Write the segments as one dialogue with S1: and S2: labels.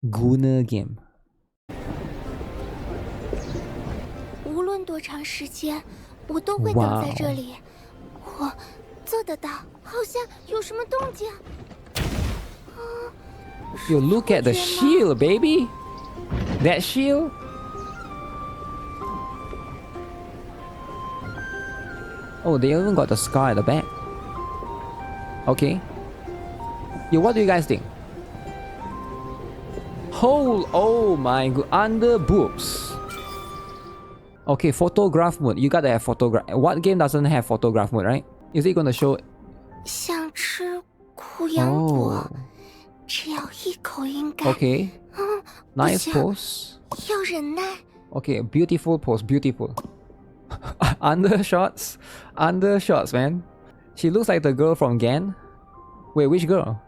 S1: Guna game.
S2: 无论多长时间，我都会等在这里。我做得到，好像有什么动静。
S1: You look at the shield, baby. That shield. Oh, they even got the scar at the back. Okay. What do you guys think? Oh my god, under boobs. Okay, photograph mode. You gotta have photograph. What game doesn't have photograph mode, right? Is it gonna show?
S2: 想吃苦羊果，只要一口应该。
S1: Okay. Nice pose.
S2: 要忍耐。
S1: Okay, beautiful pose, beautiful. Undershots, man. She looks like the girl from Gan. Wait, which girl?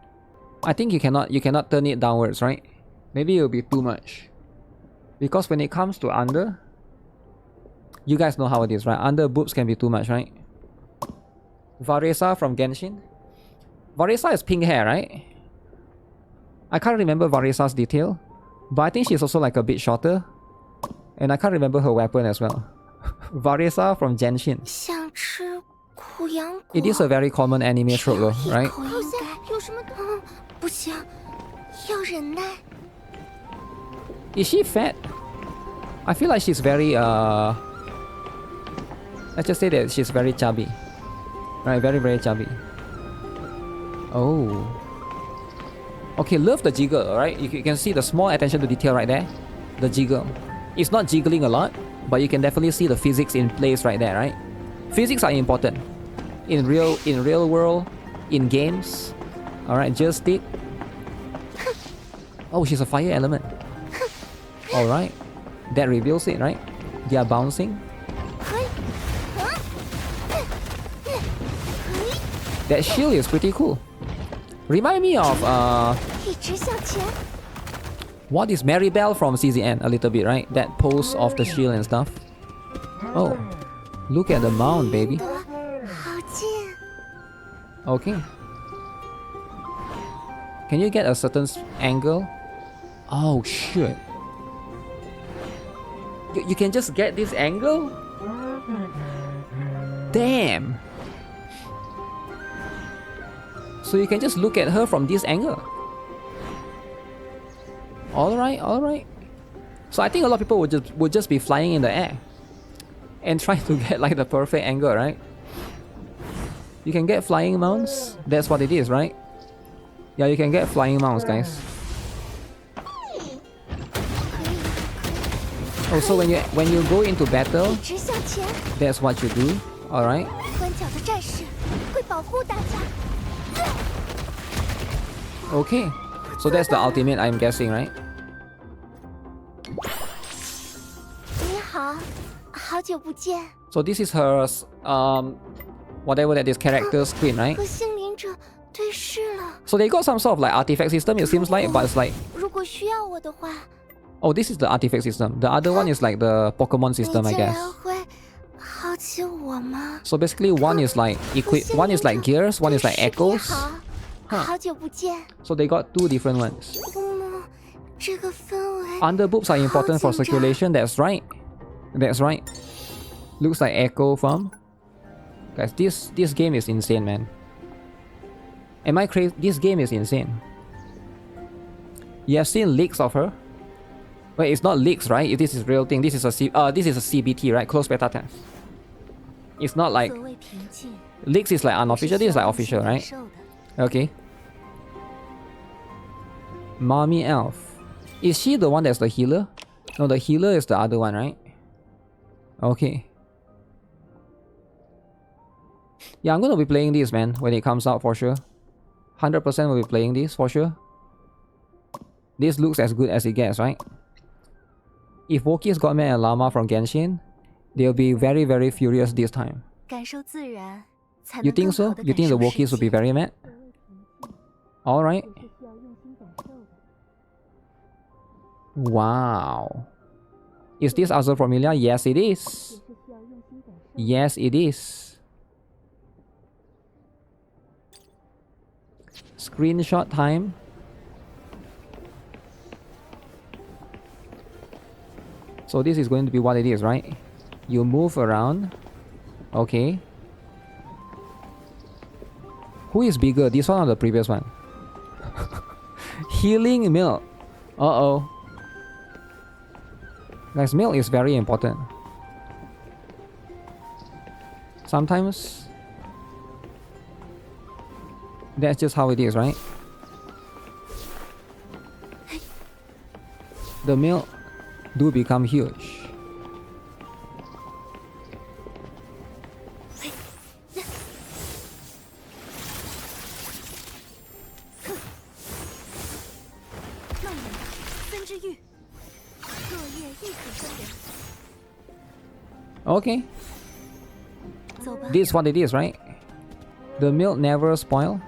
S1: I think you cannot turn it downwards, right? Maybe it'll be too much. Because when it comes to under, you guys know how it is, right? Under boobs can be too much, right? Varesa from Genshin. Varesa is pink hair, right? I can't remember Varesa's detail, but I think she's also like a bit shorter. And I can't remember her weapon as well. Varesa from Genshin.
S2: 想吃苦羊果。
S1: It is a very common anime trope though, right?
S2: 好像有什么不行，要忍耐。
S1: Is she fat? I feel like she's very let's just say that she's very chubby. Right, very chubby. Oh. Okay, love the jiggle, alright? You can see the small attention to detail right there. The jiggle. It's not jiggling a lot, but you can definitely see the physics in place right there, right? Physics are important. In real world, in games. Alright, just stick. Oh, she's a fire element. Alright. That reveals it, right? They are bouncing. That shield is pretty cool. Remind me of what is Maribel from CZN a little bit, right? That pose of the shield and stuff. Oh, look at the mount, baby. Okay. Can you get a certain angle? Oh shit. You can just get this angle? Damn. So you can just look at her from this angle. Alright. So I think a lot of people would just be flying in the air and trying to get like the perfect angle, right? You can get flying mounts. That's what it is, right? Yeah, you can get flying mounts, guys. Oh, so when you go into battle, that's what you do. Alright. Okay. So that's the ultimate, I'm guessing, right?
S2: 你好，好久不见。
S1: So this is her whatever that is character screen, right?
S2: 和心灵者对视了。
S1: So they got some sort of like artifact system, it seems like, but it's like
S2: 如果需要我的话，
S1: oh, this is the artifact system. The other one is like the Pokemon system, I
S2: 你竟
S1: guess.
S2: 然会好奇我吗？
S1: So basically one is like one is like gears, one is like echoes.
S2: 好久不见。
S1: So they got two different ones.
S2: 这个氛围。
S1: Under boobs are important for circulation, that's right. That's right. Looks like Echo from. Guys, this game is insane, man. Am I crazy? This game is insane. You have seen leaks of her? Wait, it's not leaks, right? This is real thing. This is a CBT, right? Closed beta test. It's not like leaks is like unofficial. This is like official, right? Okay. Mommy Elf. Is she the one that's the healer? No, the healer is the other one, right? Okay. Yeah, I'm gonna be playing this, man, when it comes out for sure. 100% will be playing this for sure. This looks as good as it gets, right? If Wokies got me a llama from Genshin, they'll be very furious this time. You think so? You think the Wokies will be very mad? Alright. Wow. Is this Azur Promilia? Yes, it is. Yes, it is. Screenshot time. So this is going to be what it is, right? You move around. Okay. Who is bigger, this one or the previous one? Healing milk. Uh-oh. Guys, milk is very important. Sometimes that's just how it is, right? The milk do become huge. Okay. This is what it is, right? The milk never spoil.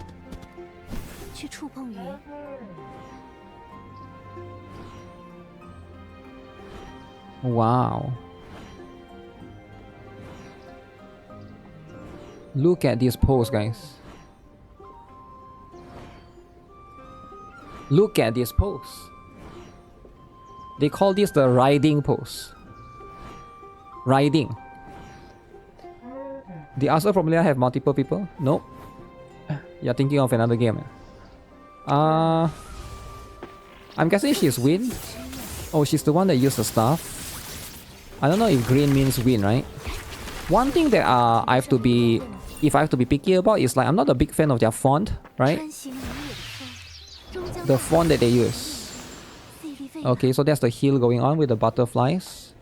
S1: Wow. Look at this pose, guys. Look at this pose. They call this the riding pose. Riding. The Azur Promilia have multiple people? Nope. You're thinking of another game. I'm guessing she's win. Oh, she's the one that used the staff. I don't know if green means win, right? One thing that I have to be, if I have to be picky about is like I'm not a big fan of their font, right? The font that they use. Okay, so that's the heal going on with the butterflies.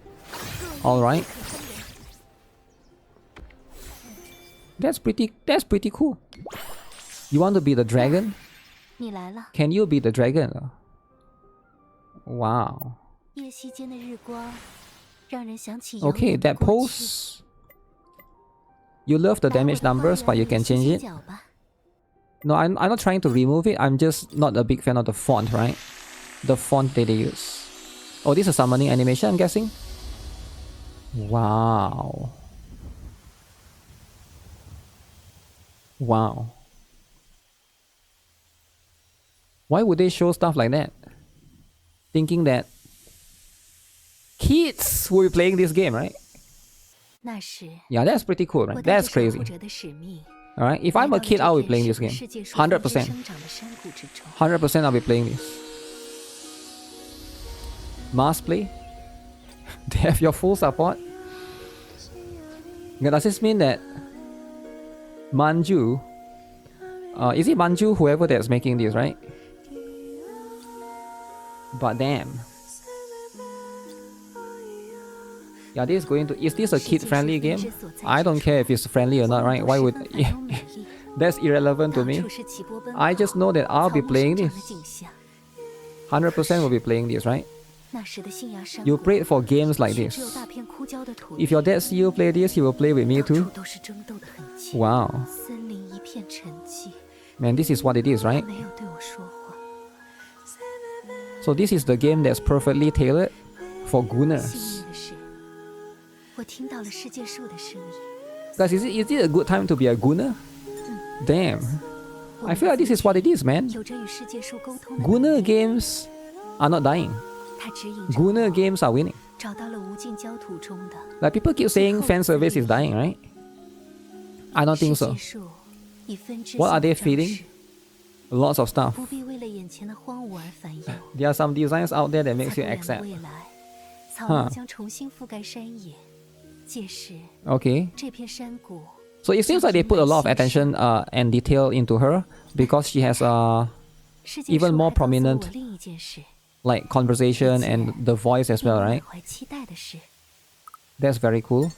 S1: Alright. That's pretty cool. You want to be the dragon? Can you be the dragon? Wow. Okay, that pose. You love the damage numbers, but you can change it. No, I'm not trying to remove it. I'm just not a big fan of the font, right? The font that they use. Oh, this is a summoning animation, I'm guessing? Wow. Wow. Why would they show stuff like that? Thinking that kids will be playing this game, right? Yeah, that's pretty cool, right? That's crazy. Alright, if I'm a kid, I'll be playing this game. 100%. 100% I'll be playing this. Must play? They have your full support? Does this mean that Manju, is it Manju, whoever that's making this, right? But damn. Yeah, this is going to, is this a kid-friendly game? I don't care if it's friendly or not, right? Why would, that's irrelevant to me. I just know that I'll be playing this. 100% will be playing this, right? You prayed for games like this. If your dad see you play this, he will play with me too. Wow. Man, this is what it is, right? So this is the game that's perfectly tailored for gooners. Guys, is it a good time to be a gooner? Damn. I feel like this is what it is, man. Gooner games are not dying. Gooner games are winning. Like people keep saying fan service is dying, right? I don't think so. What are they feeding? Lots of stuff. There are some designs out there that makes you accept. Huh. Okay. So it seems like they put a lot of attention and detail into her because she has even more prominent like conversation and the voice as well, right? That's very cool.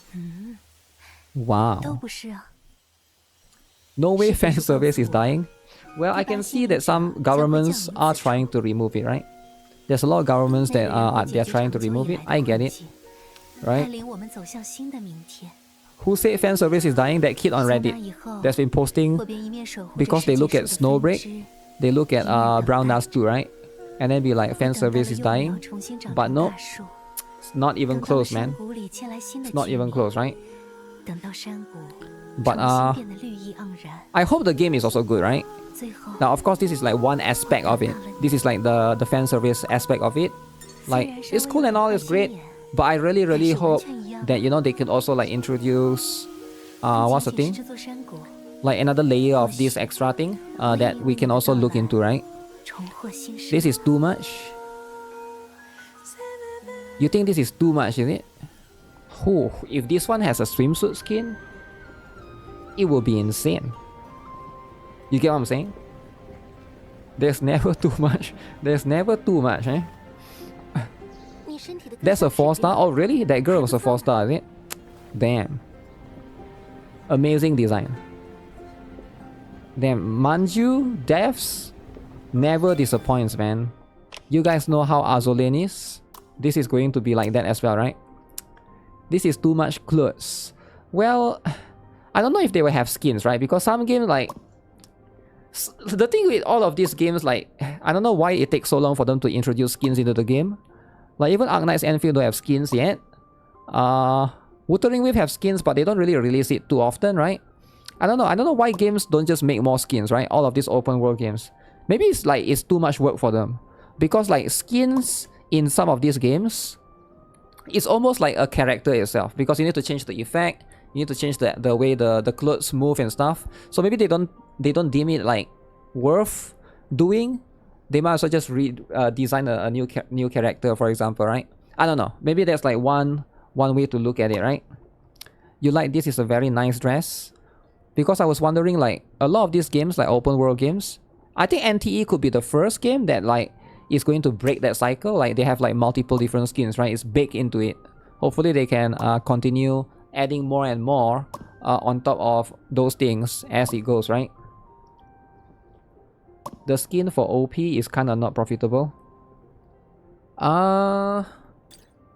S1: Wow. No way fan service is dying. Well, I can see that some governments are trying to remove it, right? There's a lot of governments that they're trying to remove it. I get it, right? Who said fan service is dying? That kid on Reddit that's been posting because they look at Snowbreak, they look at Brown Dust 2, right? And then be like, fan service is dying. But no, it's not even close, man. It's not even close, right? But I hope the game is also good, right? Now, of course, this is like one aspect of it. This is like the fan service aspect of it. Like, it's cool and all, it's great. But I really hope that, you know, they could also like introduce what's the thing? Like another layer of this extra thing that we can also look into, right? This is too much. You think this is too much, is it? Whew, if this one has a swimsuit skin, it will be insane. You get what I'm saying? There's never too much. There's never too much, eh? That's a 4-star? Oh really? That girl was a 4-star, is it? Damn. Amazing design. Damn, Manju Devs never disappoints, man. You guys know how Azur is? This is going to be like that as well, right? This is too much clothes. Well, I don't know if they will have skins, right? Because some games like... The thing with all of these games, like, I don't know why it takes so long for them to introduce skins into the game. Like even Arknight's Enfield don't have skins yet. Wuthering Waves have skins, but they don't really release it too often, right? I don't know why games don't just make more skins, right? All of these open world games. Maybe it's like it's too much work for them. Because like skins in some of these games, it's almost like a character itself. Because you need to change the effect, you need to change the way the clothes move and stuff. So maybe they don't deem it like worth doing. They might as well just design a new character, for example, right? I don't know. Maybe there's like one way to look at it, right? You like this is a very nice dress. Because I was wondering, like, a lot of these games, like open world games, I think NTE could be the first game that like is going to break that cycle. Like they have like multiple different skins, right? It's baked into it. Hopefully they can continue adding more and more on top of those things as it goes, right? The skin for OP is kind of not profitable.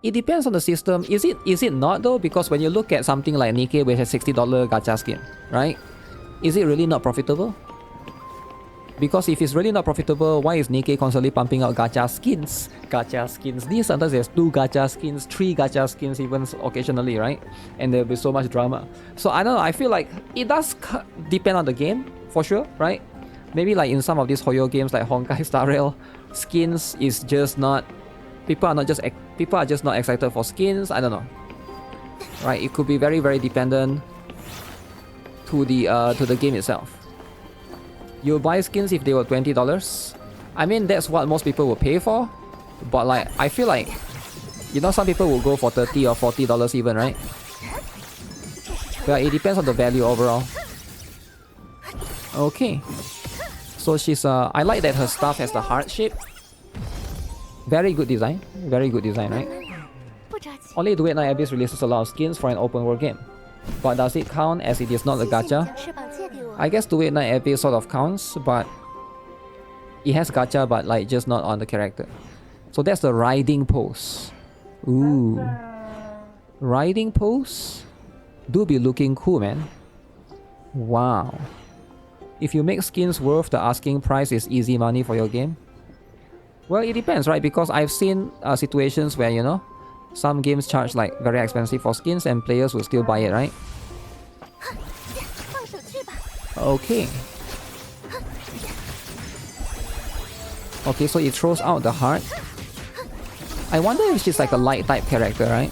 S1: It depends on the system. Is it not though? Because when you look at something like Nikkei with a $60 gacha skin, right? Is it really not profitable? Because if it's really not profitable, why is Nikkei constantly pumping out gacha skins? Gacha skins. These sometimes there's 2 gacha skins, 3 gacha skins even occasionally, right? And there'll be so much drama. So I don't know, I feel like it does depend on the game, for sure, right? Maybe like in some of these Hoyo games like Honkai Star Rail, skins is just not... People are just not excited for skins, I don't know. Right, it could be very dependent to the game itself. You'll buy skins if they were $20. I mean, that's what most people will pay for. But like, I feel like, you know, some people will go for $30 or $40 even, right? But it depends on the value overall. Okay. So she's I like that her stuff has the heart shape. Very good design. Very good design, right? Only Do It Night Abyss releases a lot of skins for an open world game. But does it count as it is not a gacha? I guess Do It Night Abyss sort of counts, but it has gacha, but like just not on the character. So that's the riding pose. Ooh. Riding pose? Do be looking cool, man. Wow. If you make skins worth the asking price, is easy money for your game? Well, it depends, right? Because I've seen situations where, you know, some games charge like very expensive for skins and players will still buy it, right? Okay. Okay, so it throws out the heart. I wonder if she's like a light type character, right?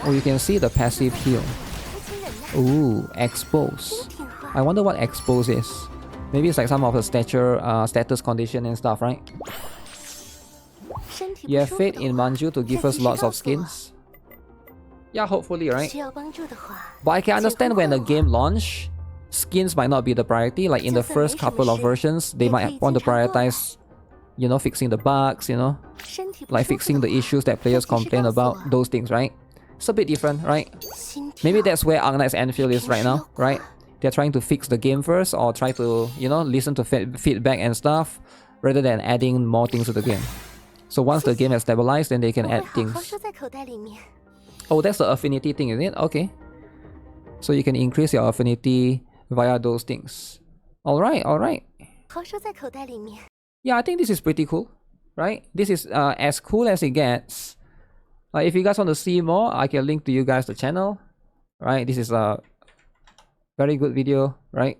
S1: Oh, you can see the passive heal. Ooh, expose. I wonder what expose is. Maybe it's like some of the status condition and stuff, right? You have faith in Manju to give us lots of skins? Yeah, hopefully, right? But I can understand when the game launch, skins might not be the priority. Like in the first couple of versions, they might want to prioritize, you know, fixing the bugs, you know? Like fixing the issues that players complain about, those things, right? It's a bit different, right? Maybe that's where Arknight's Enfield is right now, right? They're trying to fix the game first or try to, you know, listen to feedback and stuff rather than adding more things to the game. So once the game has stabilized, then they can add things. Oh, that's the affinity thing, is it? Okay. So you can increase your affinity via those things. Alright, alright. Yeah, I think this is pretty cool, right? This is as cool as it gets. Like, if you guys want to see more, I can link to you guys the channel. Right, this is a very good video, right?